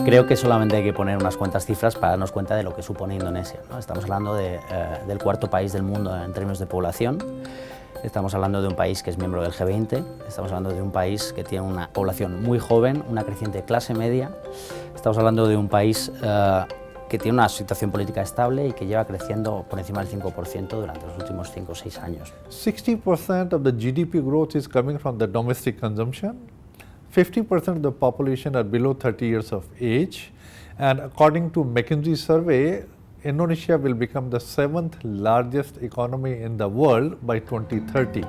Creo que solamente hay que poner unas cuantas cifras para darnos cuenta de lo que supone Indonesia, ¿no? Estamos hablando del cuarto país del mundo en términos de población, estamos hablando de un país que es miembro del G20, estamos hablando de un país que tiene una población muy joven, una creciente clase media, estamos hablando de un país que tiene una situación política estable y que lleva creciendo por encima del 5% durante los últimos 5 o 6 años. 60% of the GDP growth is coming from the domestic consumption. 50% of the population are below 30 years of age, and according to McKinsey survey, Indonesia will become the 7th largest economy in the world by 2030.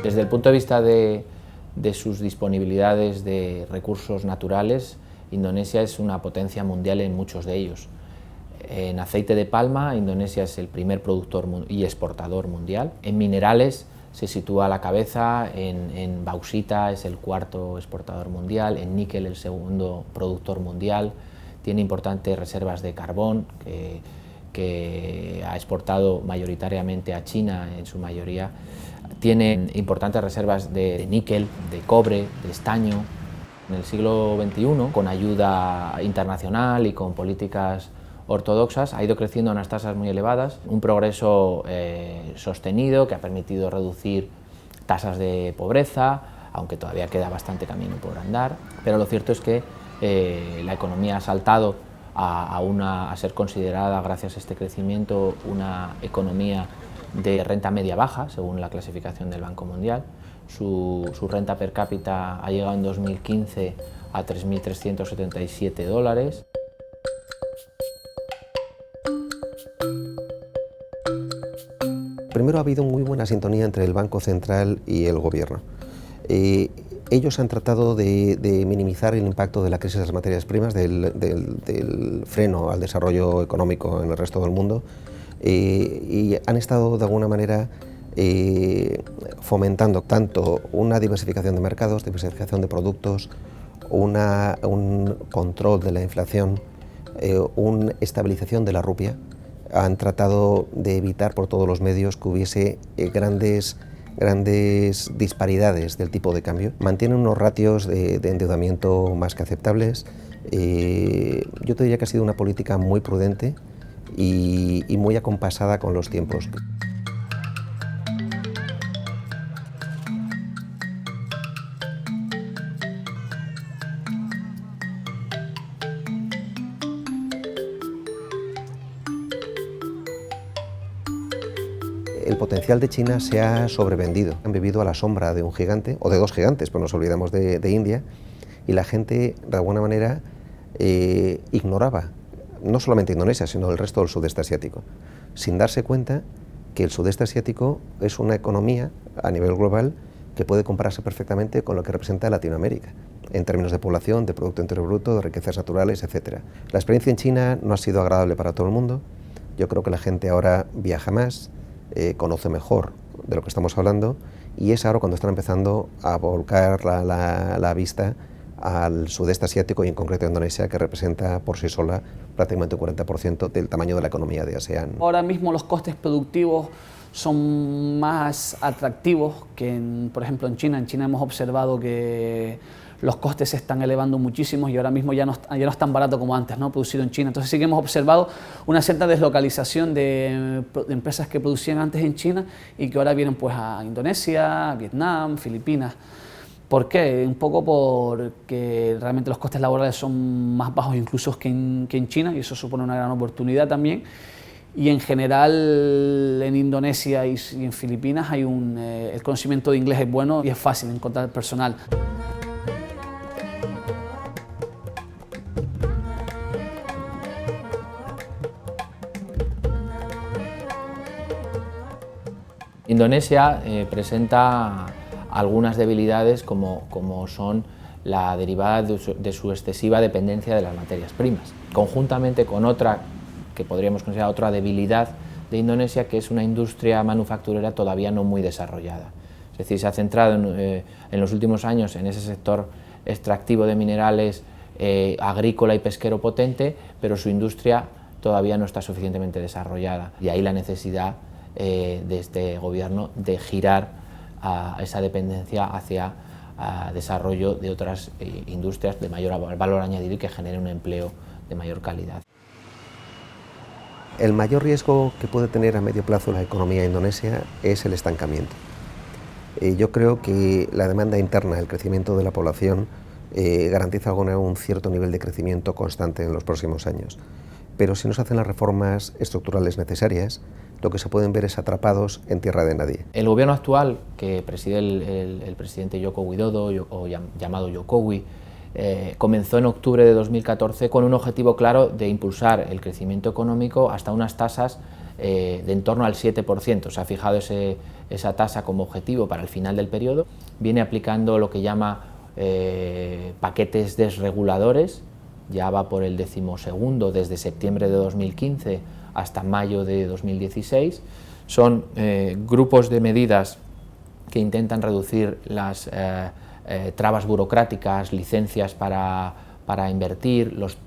Desde el punto de vista de sus disponibilidades de recursos naturales, Indonesia es una potencia mundial en muchos de ellos. En aceite de palma, Indonesia es el primer productor y exportador mundial. En minerales se sitúa a la cabeza, en bauxita es el cuarto exportador mundial, en níquel el segundo productor mundial. Tiene importantes reservas de carbón que ha exportado mayoritariamente a China en su mayoría. Tiene importantes reservas de níquel, de cobre, de estaño. En el siglo XXI, con ayuda internacional y con políticas ortodoxas, ha ido creciendo a unas tasas muy elevadas, un progreso sostenido que ha permitido reducir tasas de pobreza, aunque todavía queda bastante camino por andar, pero lo cierto es que la economía ha saltado a ser considerada, gracias a este crecimiento, una economía de renta media baja, según la clasificación del Banco Mundial. Su renta per cápita ha llegado en 2015 a $3.377. Primero, ha habido muy buena sintonía entre el Banco Central y el Gobierno. Ellos han tratado de minimizar el impacto de la crisis de las materias primas, del freno al desarrollo económico en el resto del mundo, y han estado de alguna manera fomentando tanto una diversificación de mercados, diversificación de productos, un control de la inflación, una estabilización de la rupia. Han tratado de evitar por todos los medios que hubiese grandes disparidades del tipo de cambio. Mantienen unos ratios de endeudamiento más que aceptables. Yo te diría que ha sido una política muy prudente y muy acompasada con los tiempos. El potencial de China se ha sobrevendido. Han vivido a la sombra de un gigante, o de dos gigantes, pues nos olvidamos de India, y la gente, de alguna manera, ignoraba, no solamente Indonesia, sino el resto del sudeste asiático, sin darse cuenta que el sudeste asiático es una economía a nivel global que puede compararse perfectamente con lo que representa Latinoamérica, en términos de población, de Producto Interior Bruto, de riquezas naturales, etc. La experiencia en China no ha sido agradable para todo el mundo. Yo creo que la gente ahora viaja más, conoce mejor de lo que estamos hablando, y es ahora cuando están empezando a volcar la vista al sudeste asiático y en concreto a Indonesia, que representa por sí sola prácticamente un 40% del tamaño de la economía de ASEAN. Ahora mismo los costes productivos son más atractivos que, por ejemplo, en China. En China hemos observado que los costes se están elevando muchísimo y ahora mismo ya no es tan barato como antes, ¿no? Producido en China. Entonces sí que hemos observado una cierta deslocalización de empresas que producían antes en China y que ahora vienen pues a Indonesia, Vietnam, Filipinas. ¿Por qué? Un poco porque realmente los costes laborales son más bajos incluso que en China, y eso supone una gran oportunidad también. Y en general en Indonesia y en Filipinas hay el conocimiento de inglés es bueno y es fácil encontrar personal. Indonesia presenta algunas debilidades como son la derivada de su excesiva dependencia de las materias primas, conjuntamente con otra que podríamos considerar otra debilidad de Indonesia, que es una industria manufacturera todavía no muy desarrollada. Es decir, se ha centrado en los últimos años en ese sector extractivo de minerales, agrícola y pesquero potente, pero su industria todavía no está suficientemente desarrollada. Y ahí la necesidad de este gobierno de girar a esa dependencia hacia desarrollo de otras industrias de mayor valor añadido y que generen un empleo de mayor calidad. El mayor riesgo que puede tener a medio plazo la economía indonesia es el estancamiento. Yo creo que la demanda interna, el crecimiento de la población, garantiza un cierto nivel de crecimiento constante en los próximos años. Pero si no se hacen las reformas estructurales necesarias, lo que se pueden ver es atrapados en tierra de nadie. El gobierno actual, que preside el presidente Joko Widodo, o llamado Jokowi, comenzó en octubre de 2014 con un objetivo claro de impulsar el crecimiento económico hasta unas tasas de en torno al 7%. Se ha fijado esa tasa como objetivo para el final del periodo. Viene aplicando lo que llama paquetes desreguladores, ya va por el 12º desde septiembre de 2015 hasta mayo de 2016. Son grupos de medidas que intentan reducir las trabas burocráticas, licencias para invertir, los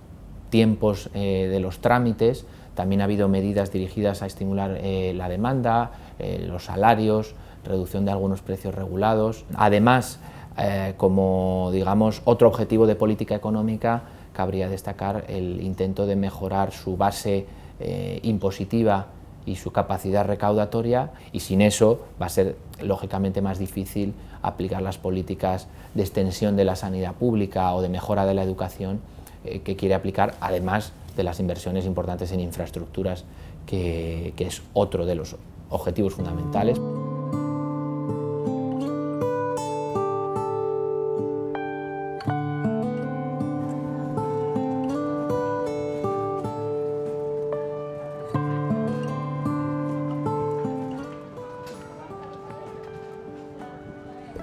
tiempos de los trámites. También ha habido medidas dirigidas a estimular la demanda, los salarios, reducción de algunos precios regulados. Además, como digamos otro objetivo de política económica, cabría destacar el intento de mejorar su base impositiva y su capacidad recaudatoria, y sin eso va a ser lógicamente más difícil aplicar las políticas de extensión de la sanidad pública o de mejora de la educación que quiere aplicar, además de las inversiones importantes en infraestructuras, que es otro de los objetivos fundamentales.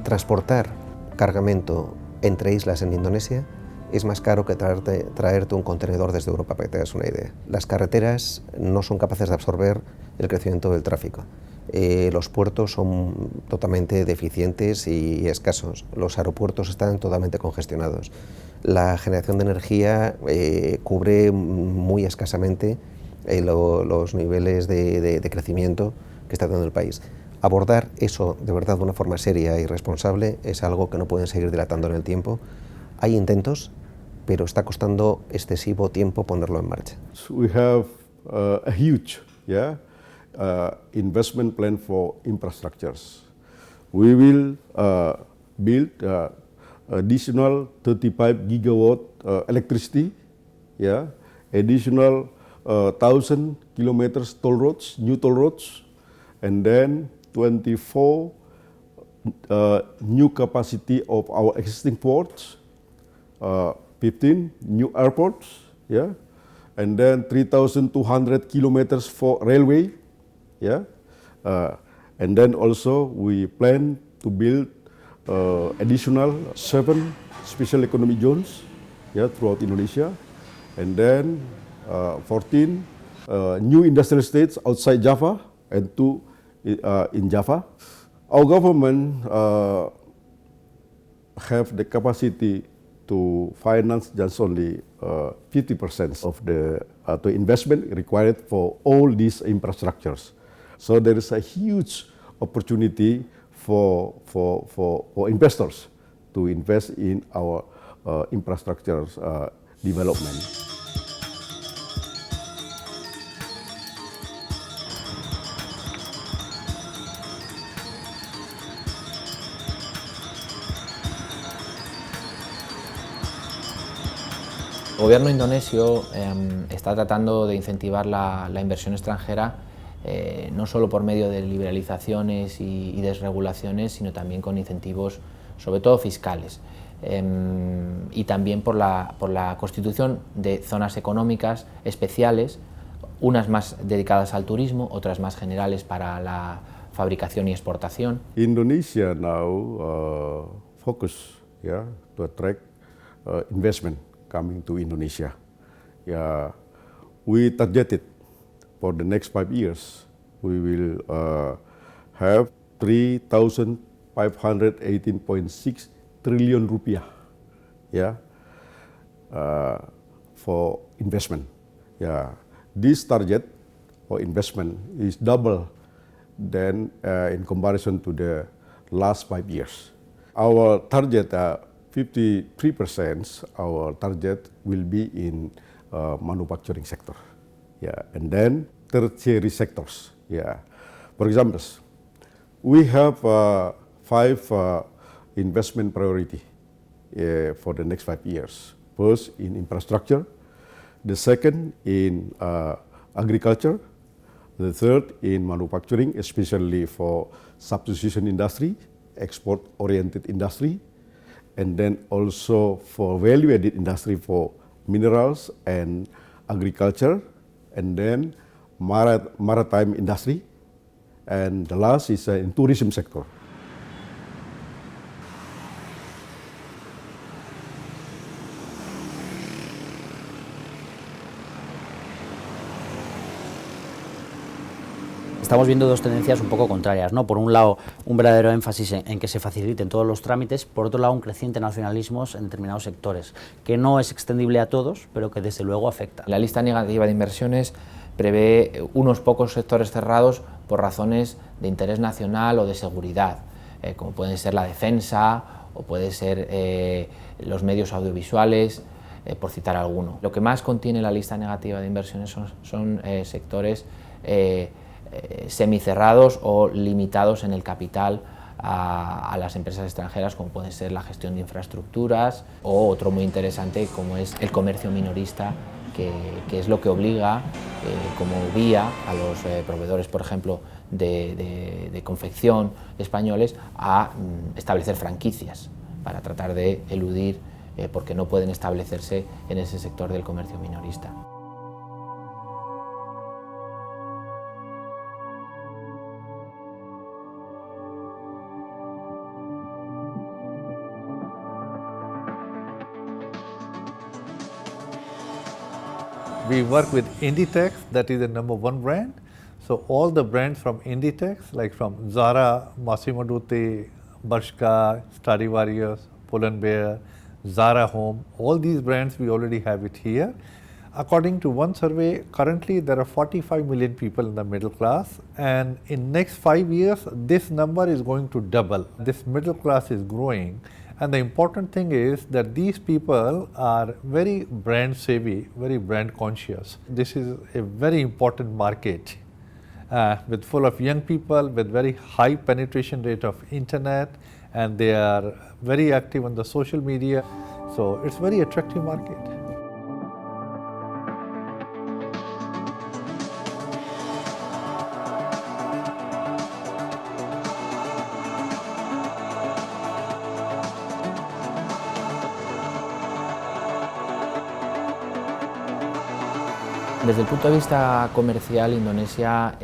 Transportar cargamento entre islas en Indonesia es más caro que traerte un contenedor desde Europa, para que te hagas una idea. Las carreteras no son capaces de absorber el crecimiento del tráfico. Los puertos son totalmente deficientes y escasos. Los aeropuertos están totalmente congestionados. La generación de energía cubre muy escasamente los niveles de crecimiento que está dando el país. Abordar eso de verdad de una forma seria y responsable es algo que no pueden seguir dilatando en el tiempo. Hay intentos, pero está costando excesivo tiempo ponerlo en marcha. We have a huge investment plan for infrastructures. We will build additional 35 gigawatt electricity, additional 1,000 kilometers toll roads, new toll roads, and then 24 new capacity of our existing ports, 15 new airports, and then 3,200 kilometers for railway, and then also we plan to build additional 7 special economic zones, throughout Indonesia, and then 14 new industrial estates outside Java and 2 in Java. Our government have the capacity to finance just only 50% of the investment required for all these infrastructures. So there is a huge opportunity for investors to invest in our infrastructure development. El gobierno indonesio está tratando de incentivar la inversión extranjera no solo por medio de liberalizaciones y desregulaciones, sino también con incentivos, sobre todo fiscales, y también por la constitución de zonas económicas especiales, unas más dedicadas al turismo, otras más generales para la fabricación y exportación. Indonesia now focus to attract investment coming to Indonesia. We targeted for the next 5 years, we will have 3,518.6 trillion rupiah, for investment. this target for investment is double than in comparison to the last 5 years. Our target, 53%, our target will be in manufacturing sector, yeah, and then tertiary sectors, yeah. For example, we have 5 investment priority for the next 5 years. First, in infrastructure. The second, in agriculture. The third, in manufacturing, especially for substitution industry, export-oriented industry, and then also for value-added industry for minerals and agriculture, and then maritime industry, and the last is in tourism sector. Estamos viendo dos tendencias un poco contrarias, ¿no? Por un lado, un verdadero énfasis en que se faciliten todos los trámites, por otro lado, un creciente nacionalismo en determinados sectores, que no es extendible a todos, pero que desde luego afecta. La lista negativa de inversiones prevé unos pocos sectores cerrados por razones de interés nacional o de seguridad, como pueden ser la defensa o puede ser los medios audiovisuales, por citar alguno. Lo que más contiene la lista negativa de inversiones son sectores semicerrados o limitados en el capital a las empresas extranjeras, como puede ser la gestión de infraestructuras o otro muy interesante como es el comercio minorista, que es lo que obliga como guía a los proveedores, por ejemplo, de confección españoles a establecer franquicias para tratar de eludir porque no pueden establecerse en ese sector del comercio minorista. We work with Inditex, that is the #1 brand. So all the brands from Inditex, like from Zara, Massimo Dutti, Bershka, Stradivarius, Pull&Bear, Zara Home, all these brands we already have it here. According to one survey, currently there are 45 million people in the middle class, and in next 5 years this number is going to double. This middle class is growing, and the important thing is that these people are very brand savvy, very brand conscious. This is a very important market with full of young people with very high penetration rate of internet, and they are very active on the social media. So it's very attractive market. Desde el punto de vista comercial, Indonesia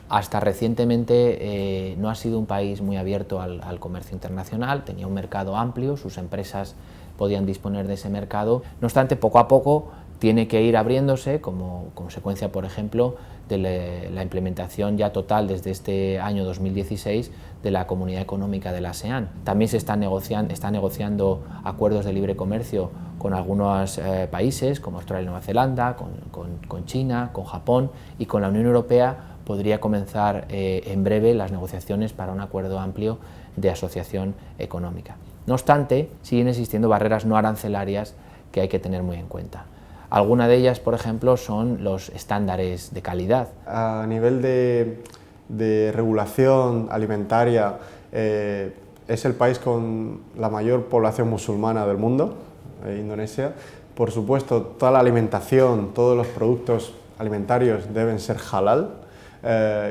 hasta recientemente no ha sido un país muy abierto al comercio internacional, tenía un mercado amplio, sus empresas podían disponer de ese mercado. No obstante, poco a poco tiene que ir abriéndose como consecuencia, por ejemplo, de la implementación ya total desde este año 2016 de la Comunidad Económica de la ASEAN. También se está negociando acuerdos de libre comercio con algunos países como Australia y Nueva Zelanda, con China, con Japón, y con la Unión Europea podría comenzar en breve las negociaciones para un acuerdo amplio de asociación económica. No obstante, siguen existiendo barreras no arancelarias que hay que tener muy en cuenta. Alguna de ellas, por ejemplo, son los estándares de calidad. A nivel de regulación alimentaria, es el país con la mayor población musulmana del mundo, Indonesia. Por supuesto, toda la alimentación, todos los productos alimentarios deben ser halal,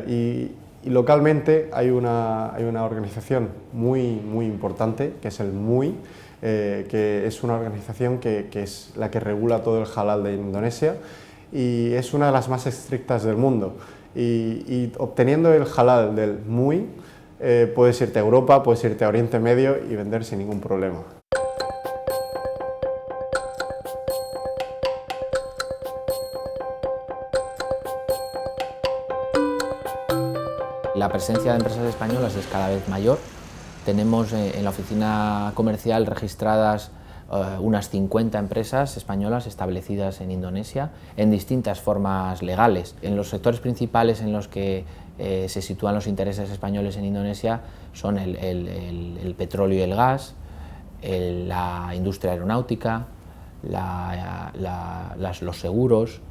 y localmente hay una organización muy importante, que es el MUI, que es una organización que es la que regula todo el halal de Indonesia y es una de las más estrictas del mundo. Y obteniendo el halal del MUI, puedes irte a Europa, puedes irte a Oriente Medio y vender sin ningún problema. La presencia de empresas españolas es cada vez mayor. Tenemos en la oficina comercial registradas unas 50 empresas españolas establecidas en Indonesia en distintas formas legales. En los sectores principales en los que se sitúan los intereses españoles en Indonesia son el petróleo y el gas, la industria aeronáutica, los seguros,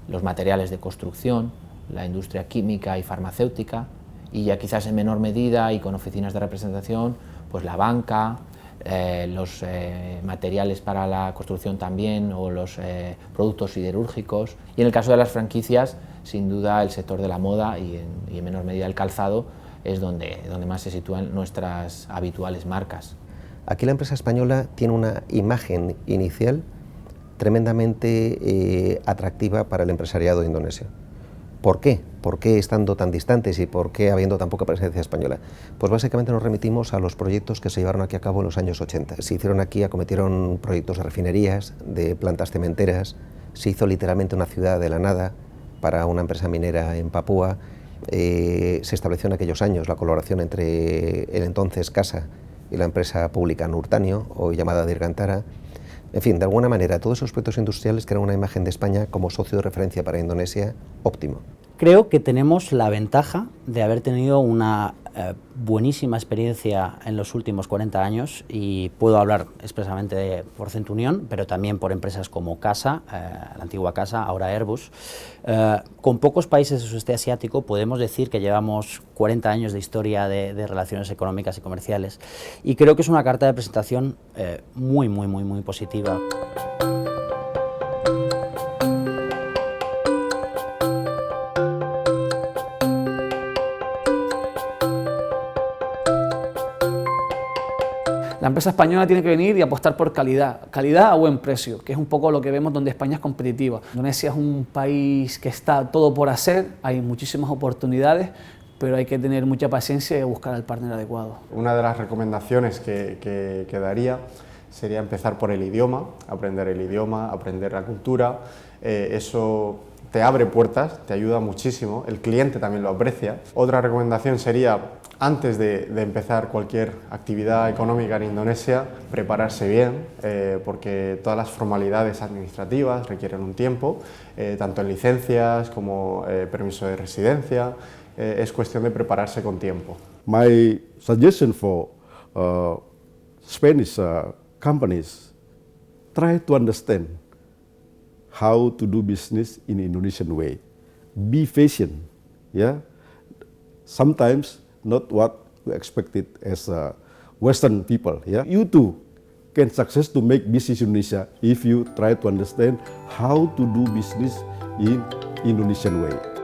los materiales de construcción, la industria química y farmacéutica, y ya quizás en menor medida y con oficinas de representación, pues la banca, los materiales para la construcción también, o los productos siderúrgicos, y en el caso de las franquicias, sin duda el sector de la moda y en menor medida el calzado es donde más se sitúan nuestras habituales marcas. Aquí la empresa española tiene una imagen inicial tremendamente atractiva para el empresariado de Indonesia. ¿Por qué? ¿Por qué estando tan distantes y por qué habiendo tan poca presencia española? Pues básicamente nos remitimos a los proyectos que se llevaron aquí a cabo en los años 80. Se hicieron aquí, acometieron proyectos de refinerías, de plantas cementeras, se hizo literalmente una ciudad de la nada para una empresa minera en Papúa. Se estableció en aquellos años la colaboración entre el entonces CASA y la empresa pública Nurtanio, hoy llamada Dirgantara. En fin, de alguna manera, todos esos proyectos industriales crean una imagen de España como socio de referencia para Indonesia óptimo. Creo que tenemos la ventaja de haber tenido una buenísima experiencia en los últimos 40 años, y puedo hablar expresamente por Centunión, pero también por empresas como CASA, la antigua CASA, ahora Airbus. Con pocos países del sudeste asiático podemos decir que llevamos 40 años de historia de relaciones económicas y comerciales, y creo que es una carta de presentación muy positiva. La empresa española tiene que venir y apostar por calidad a buen precio, que es un poco lo que vemos donde España es competitiva. Indonesia es un país que está todo por hacer, hay muchísimas oportunidades, pero hay que tener mucha paciencia y buscar al partner adecuado. Una de las recomendaciones que daría sería empezar por el idioma, aprender la cultura. Eso te abre puertas, te ayuda muchísimo, el cliente también lo aprecia. Otra recomendación sería, antes de empezar cualquier actividad económica en Indonesia, prepararse bien, porque todas las formalidades administrativas requieren un tiempo, tanto en licencias como permiso de residencia. Es cuestión de prepararse con tiempo. My suggestion for Spanish companies, try to understand how to do business in Indonesian way. Be patient, yeah. Sometimes not what we expected as Western people, yeah. You too can success to make business in Indonesia if you try to understand how to do business in Indonesian way.